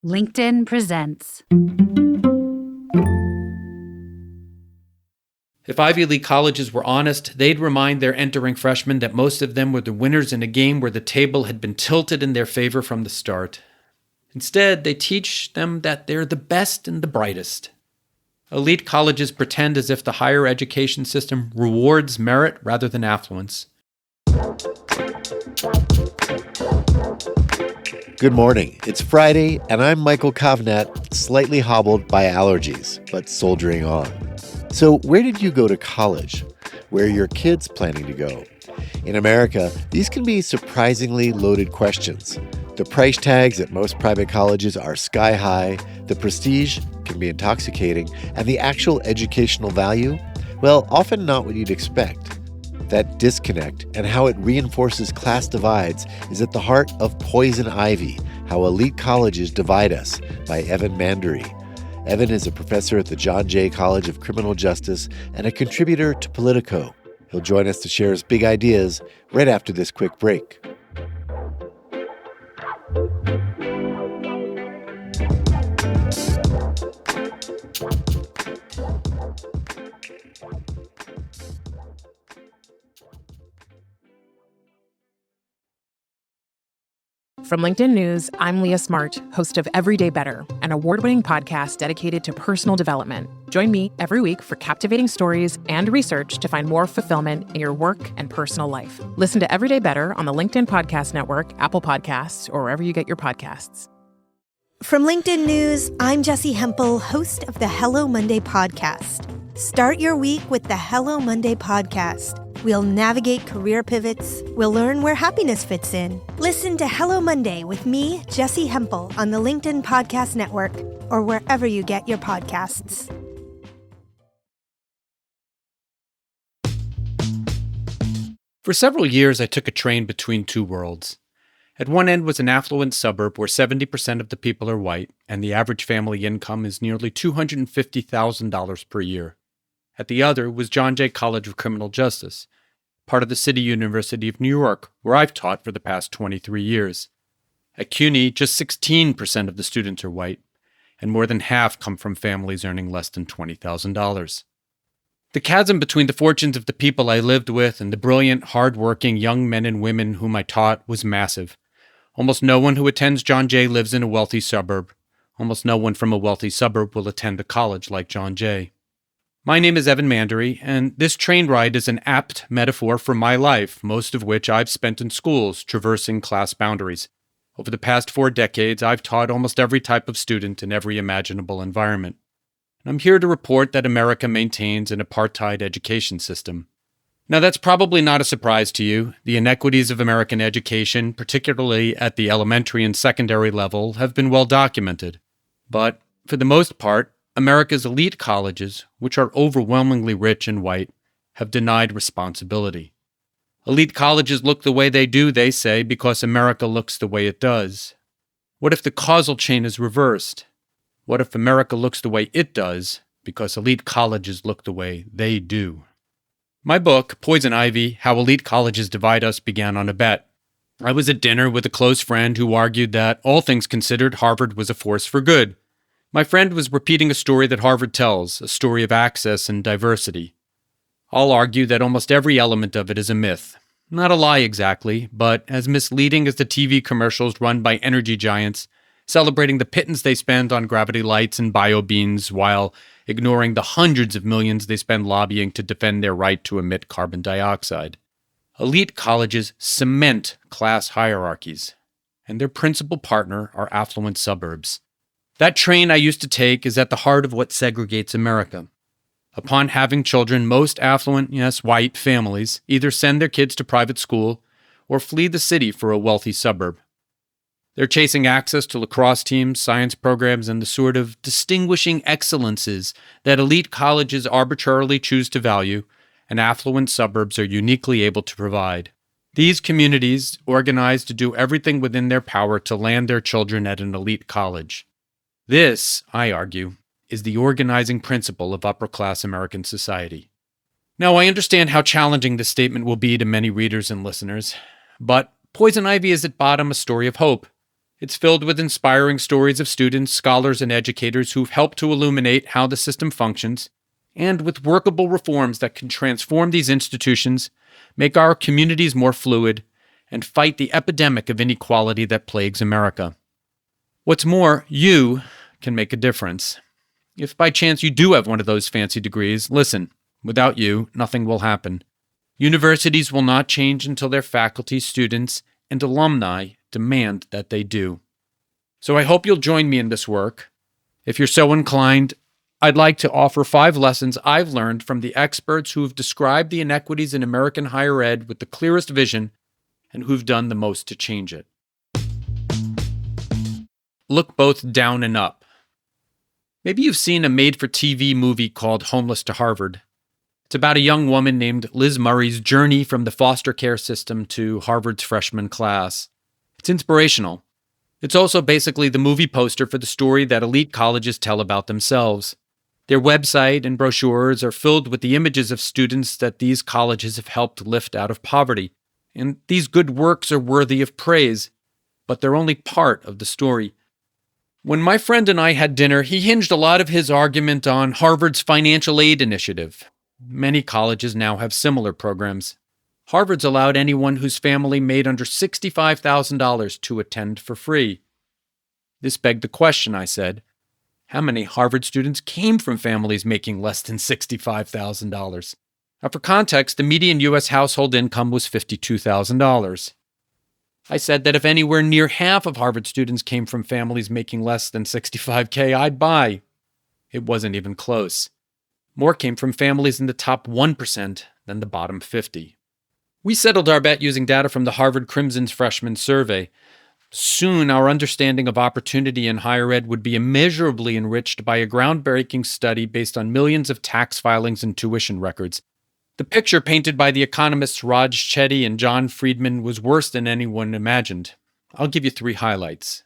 LinkedIn presents. If Ivy League colleges were honest, they'd remind their entering freshmen that most of them were the winners in a game where the table had been tilted in their favor from the start. Instead, they teach them that they're the best and the brightest. Elite colleges pretend as if the higher education system rewards merit rather than affluence. Good morning. It's Friday, and I'm Michael Kovnat, slightly hobbled by allergies, but soldiering on. So where did you go to college? Where are your kids planning to go? In America, these can be surprisingly loaded questions. The price tags at most private colleges are sky high, the prestige can be intoxicating, and the actual educational value, well, often not what you'd expect. That disconnect and how it reinforces class divides is at the heart of Poison Ivy, How Elite Colleges Divide Us, by Evan Mandery. Evan is a professor at the John Jay College of Criminal Justice and a contributor to Politico. He'll join us to share his big ideas right after this quick break. From LinkedIn News, I'm Leah Smart, host of Everyday Better, an award-winning podcast dedicated to personal development. Join me every week for captivating stories and research to find more fulfillment in your work and personal life. Listen to Everyday Better on the LinkedIn Podcast Network, Apple Podcasts, or wherever you get your podcasts. From LinkedIn News, I'm Jessie Hempel, host of the Hello Monday podcast. Start your week with the Hello Monday podcast. We'll navigate career pivots. We'll learn where happiness fits in. Listen to Hello Monday with me, Jessie Hempel, on the LinkedIn Podcast Network or wherever you get your podcasts. For several years, I took a train between two worlds. At one end was an affluent suburb where 70% of the people are white, and the average family income is nearly $250,000 per year. At the other was John Jay College of Criminal Justice, part of the City University of New York, where I've taught for the past 23 years. At CUNY, just 16% of the students are white, and more than half come from families earning less than $20,000. The chasm between the fortunes of the people I lived with and the brilliant, hard-working young men and women whom I taught was massive. Almost no one who attends John Jay lives in a wealthy suburb. Almost no one from a wealthy suburb will attend a college like John Jay. My name is Evan Mandery, and this train ride is an apt metaphor for my life, most of which I've spent in schools, traversing class boundaries. Over the past 4 decades, I've taught almost every type of student in every imaginable environment. And I'm here to report that America maintains an apartheid education system. Now, that's probably not a surprise to you. The inequities of American education, particularly at the elementary and secondary level, have been well documented. But, for the most part, America's elite colleges, which are overwhelmingly rich and white, have denied responsibility. Elite colleges look the way they do, they say, because America looks the way it does. What if the causal chain is reversed? What if America looks the way it does because elite colleges look the way they do? My book, Poison Ivy, How Elite Colleges Divide Us, began on a bet. I was at dinner with a close friend who argued that, all things considered, Harvard was a force for good. My friend was repeating a story that Harvard tells, a story of access and diversity. I'll argue that almost every element of it is a myth. Not a lie exactly, but as misleading as the TV commercials run by energy giants, celebrating the pittance they spend on gravity lights and bio-beans while ignoring the hundreds of millions they spend lobbying to defend their right to emit carbon dioxide. Elite colleges cement class hierarchies, and their principal partner are affluent suburbs. That train I used to take is at the heart of what segregates America. Upon having children, most affluent, yes, white families either send their kids to private school or flee the city for a wealthy suburb. They're chasing access to lacrosse teams, science programs, and the sort of distinguishing excellences that elite colleges arbitrarily choose to value, and affluent suburbs are uniquely able to provide. These communities organize to do everything within their power to land their children at an elite college. This, I argue, is the organizing principle of upper-class American society. Now, I understand how challenging this statement will be to many readers and listeners, but Poison Ivy is at bottom a story of hope. It's filled with inspiring stories of students, scholars, and educators who've helped to illuminate how the system functions, and with workable reforms that can transform these institutions, make our communities more fluid, and fight the epidemic of inequality that plagues America. What's more, you can make a difference. If by chance you do have one of those fancy degrees, listen, without you, nothing will happen. Universities will not change until their faculty, students, and alumni demand that they do. So I hope you'll join me in this work. If you're so inclined, I'd like to offer 5 lessons I've learned from the experts who have described the inequities in American higher ed with the clearest vision and who've done the most to change it. Look both down and up. Maybe you've seen a made-for-TV movie called Homeless to Harvard. It's about a young woman named Liz Murray's journey from the foster care system to Harvard's freshman class. It's inspirational. It's also basically the movie poster for the story that elite colleges tell about themselves. Their website and brochures are filled with the images of students that these colleges have helped lift out of poverty. And these good works are worthy of praise, but they're only part of the story. When my friend and I had dinner, he hinged a lot of his argument on Harvard's financial aid initiative. Many colleges now have similar programs. Harvard's allowed anyone whose family made under $65,000 to attend for free. This begged the question, I said. How many Harvard students came from families making less than $65,000? Now, for context, the median U.S. household income was $52,000. I said that if anywhere near half of Harvard students came from families making less than $65K, I'd buy. It wasn't even close. More came from families in the top 1% than the bottom 50. We settled our bet using data from the Harvard Crimson's freshman survey. Soon, our understanding of opportunity in higher ed would be immeasurably enriched by a groundbreaking study based on millions of tax filings and tuition records. The picture painted by the economists Raj Chetty and John Friedman was worse than anyone imagined. I'll give you 3 highlights.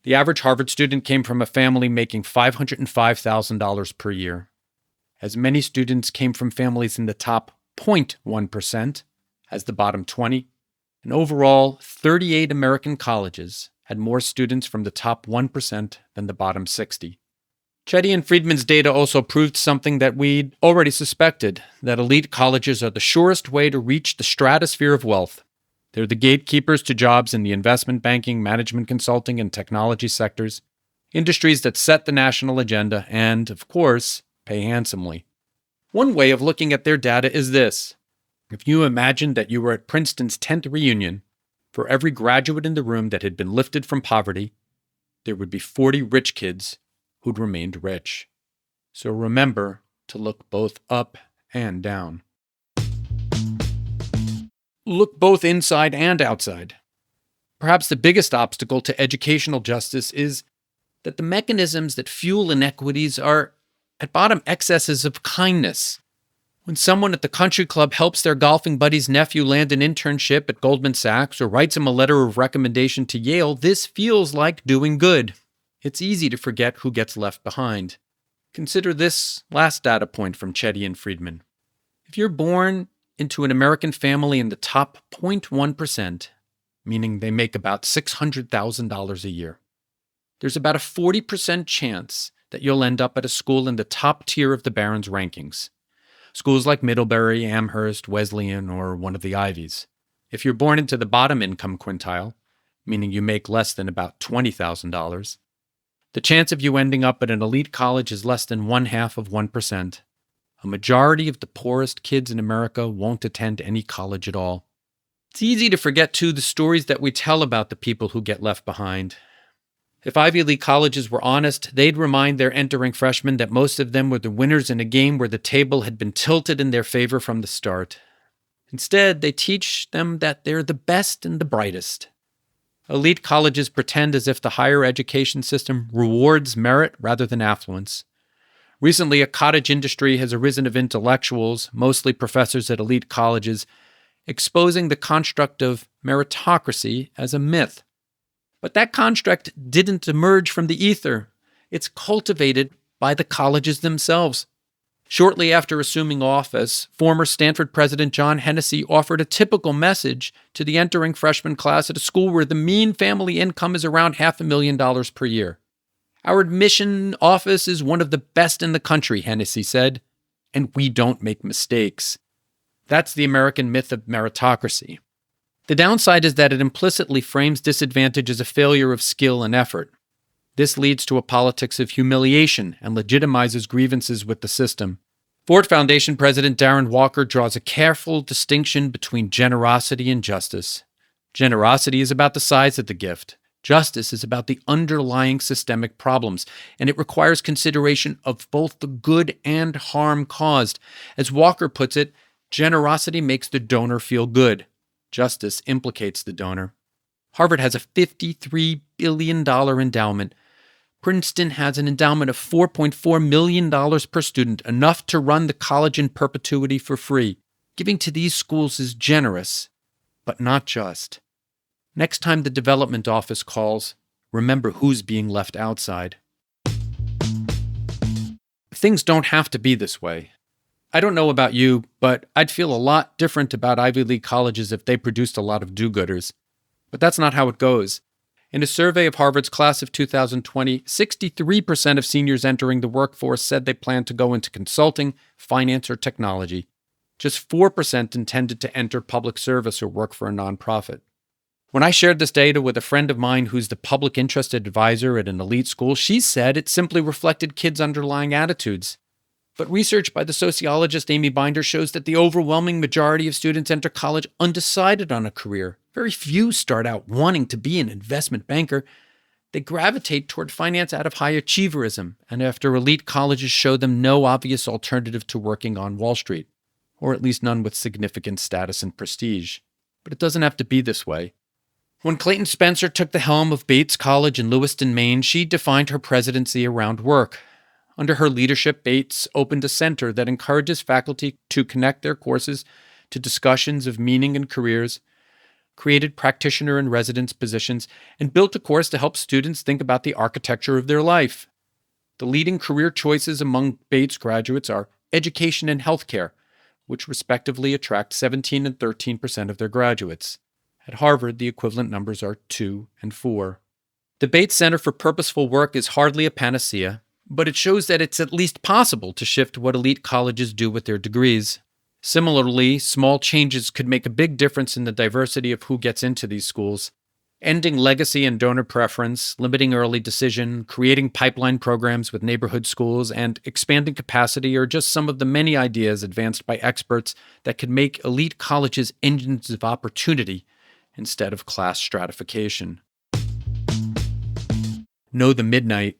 The average Harvard student came from a family making $505,000 per year. As many students came from families in the top 0.1% as the bottom 20, and overall, 38 American colleges had more students from the top 1% than the bottom 60. Chetty and Friedman's data also proved something that we'd already suspected, that elite colleges are the surest way to reach the stratosphere of wealth. They're the gatekeepers to jobs in the investment banking, management consulting, and technology sectors, industries that set the national agenda and, of course, pay handsomely. One way of looking at their data is this. If you imagined that you were at Princeton's 10th reunion, for every graduate in the room that had been lifted from poverty, there would be 40 rich kids who'd remained rich. So remember to look both up and down. Look both inside and outside. Perhaps the biggest obstacle to educational justice is that the mechanisms that fuel inequities are, at bottom, excesses of kindness. When someone at the country club helps their golfing buddy's nephew land an internship at Goldman Sachs or writes him a letter of recommendation to Yale, this feels like doing good. It's easy to forget who gets left behind. Consider this last data point from Chetty and Friedman. If you're born into an American family in the top 0.1%, meaning they make about $600,000 a year, there's about a 40% chance that you'll end up at a school in the top tier of the Barron's rankings. Schools like Middlebury, Amherst, Wesleyan, or one of the Ivies. If you're born into the bottom income quintile, meaning you make less than about $20,000, the chance of you ending up at an elite college is less than 0.5%. A majority of the poorest kids in America won't attend any college at all. It's easy to forget, too, the stories that we tell about the people who get left behind. If Ivy League colleges were honest, they'd remind their entering freshmen that most of them were the winners in a game where the table had been tilted in their favor from the start. Instead, they teach them that they're the best and the brightest. Elite colleges pretend as if the higher education system rewards merit rather than affluence. Recently, a cottage industry has arisen of intellectuals, mostly professors at elite colleges, exposing the construct of meritocracy as a myth. But that construct didn't emerge from the ether. It's cultivated by the colleges themselves. Shortly after assuming office, former Stanford President John Hennessy offered a typical message to the entering freshman class at a school where the mean family income is around $500,000 per year. Our admission office is one of the best in the country, Hennessy said, and we don't make mistakes. That's the American myth of meritocracy. The downside is that it implicitly frames disadvantage as a failure of skill and effort. This leads to a politics of humiliation and legitimizes grievances with the system. Ford Foundation President Darren Walker draws a careful distinction between generosity and justice. Generosity is about the size of the gift. Justice is about the underlying systemic problems, and it requires consideration of both the good and harm caused. As Walker puts it, generosity makes the donor feel good. Justice implicates the donor. Harvard has a $53 billion endowment. Princeton has an endowment of $4.4 million per student, enough to run the college in perpetuity for free. Giving to these schools is generous, but not just. Next time the development office calls, remember who's being left outside. Things don't have to be this way. I don't know about you, but I'd feel a lot different about Ivy League colleges if they produced a lot of do-gooders. But that's not how it goes. In a survey of Harvard's class of 2020, 63% of seniors entering the workforce said they planned to go into consulting, finance, or technology. Just 4% intended to enter public service or work for a nonprofit. When I shared this data with a friend of mine who's the public interest advisor at an elite school, she said it simply reflected kids' underlying attitudes. But research by the sociologist Amy Binder shows that the overwhelming majority of students enter college undecided on a career. Very few start out wanting to be an investment banker. They gravitate toward finance out of high achieverism, and after elite colleges show them no obvious alternative to working on Wall Street, or at least none with significant status and prestige. But it doesn't have to be this way. When Clayton Spencer took the helm of Bates College in Lewiston, Maine, she defined her presidency around work. Under her leadership, Bates opened a center that encourages faculty to connect their courses to discussions of meaning and careers, created practitioner and residence positions, and built a course to help students think about the architecture of their life. The leading career choices among Bates graduates are education and healthcare, which respectively attract 17% and 13% of their graduates. At Harvard, the equivalent numbers are 2 and 4. The Bates Center for Purposeful Work is hardly a panacea, but it shows that it's at least possible to shift what elite colleges do with their degrees. Similarly, small changes could make a big difference in the diversity of who gets into these schools. Ending legacy and donor preference, limiting early decision, creating pipeline programs with neighborhood schools, and expanding capacity are just some of the many ideas advanced by experts that could make elite colleges engines of opportunity instead of class stratification. Know the midnight.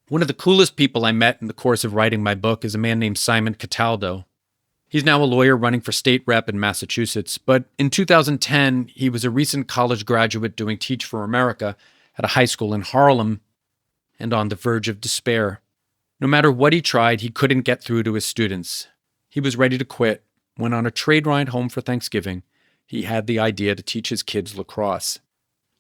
One of the coolest people I met in the course of writing my book is a man named Simon Cataldo. He's now a lawyer running for state rep in Massachusetts, but in 2010, he was a recent college graduate doing Teach for America at a high school in Harlem and on the verge of despair. No matter what he tried, he couldn't get through to his students. He was ready to quit when on a trade ride home for Thanksgiving, he had the idea to teach his kids lacrosse.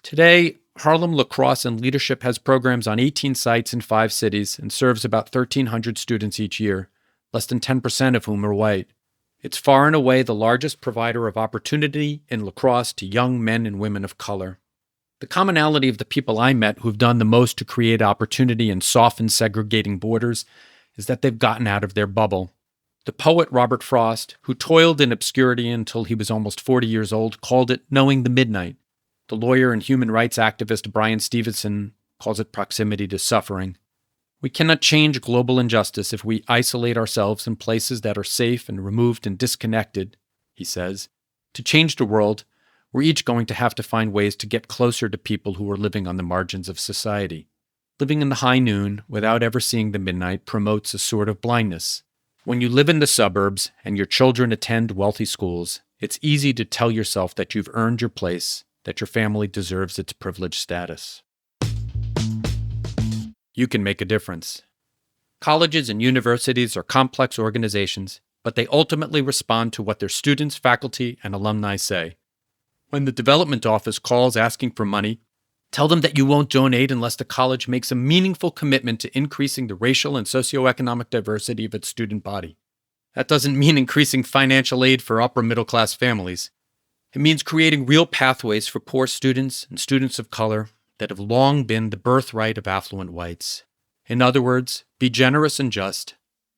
Today, Harlem Lacrosse and Leadership has programs on 18 sites in 5 cities and serves about 1,300 students each year, less than 10% of whom are white. It's far and away the largest provider of opportunity in lacrosse to young men and women of color. The commonality of the people I met who've done the most to create opportunity and soften segregating borders is that they've gotten out of their bubble. The poet Robert Frost, who toiled in obscurity until he was almost 40 years old, called it knowing the midnight. The lawyer and human rights activist Brian Stevenson calls it proximity to suffering. We cannot change global injustice if we isolate ourselves in places that are safe and removed and disconnected, he says. To change the world, we're each going to have to find ways to get closer to people who are living on the margins of society. Living in the high noon without ever seeing the midnight promotes a sort of blindness. When you live in the suburbs and your children attend wealthy schools, it's easy to tell yourself that you've earned your place, that your family deserves its privileged status. You can make a difference. Colleges and universities are complex organizations, but they ultimately respond to what their students, faculty, and alumni say. When the development office calls asking for money, Tell them that you won't donate unless the college makes a meaningful commitment to increasing the racial and socioeconomic diversity of its student body. That doesn't mean increasing financial aid for upper middle class families. It means creating real pathways for poor students and students of color that have long been the birthright of affluent whites. In other words, be generous and just,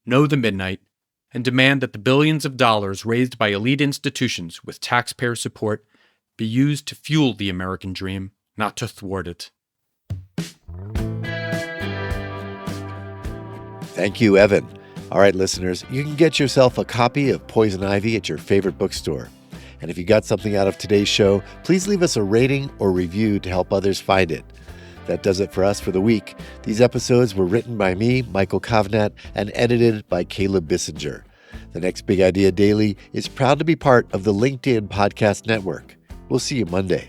know the midnight, and demand that the billions of dollars raised by elite institutions with taxpayer support be used to fuel the American dream, not to thwart it. Thank you, Evan. All right, listeners, you can get yourself a copy of Poison Ivy at your favorite bookstore. And if you got something out of today's show, please leave us a rating or review to help others find it. That does it for us for the week. These episodes were written by me, Michael Kovnat, and edited by Caleb Bissinger. The Next Big Idea Daily is proud to be part of the LinkedIn Podcast Network. We'll see you Monday.